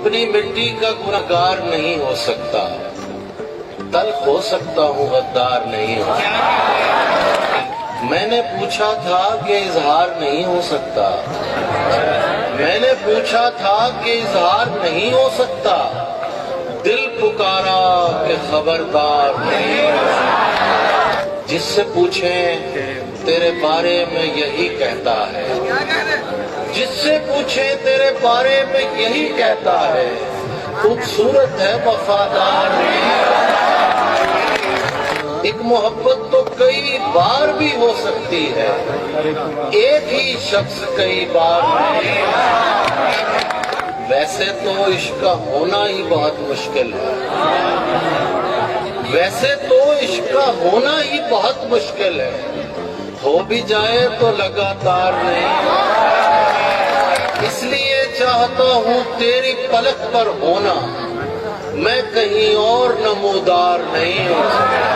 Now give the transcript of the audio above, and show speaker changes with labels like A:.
A: اپنی مٹی کا گنہگار نہیں ہو سکتا، تلخ ہو سکتا ہوں غدار نہیں ہو سکتا۔ میں نے پوچھا تھا کہ اظہار نہیں ہو سکتا، میں نے پوچھا تھا کہ اظہار نہیں ہو سکتا، دل پکارا کہ خبردار نہیں ہو سکتا۔ جس سے پوچھیں تیرے بارے میں یہی کہتا ہے، جس سے پوچھیں تیرے بارے میں یہی کہتا ہے، خوبصورت ہے وفادار نہیں ہو سکتا۔ ایک محبت تو کئی بار بھی ہو سکتی ہے، ایک ہی شخص کئی بار نہیں ہو سکتا۔ ویسے تو عشق کا ہونا ہی بہت مشکل ہے، ویسے تو عشق کا ہونا ہی بہت مشکل ہے، ہو بھی جائے تو لگاتار نہیں ہوتا۔ اس لیے چاہتا ہوں تیری پلک پر ہونا، میں کہیں اور نمودار نہیں ہو سکتا۔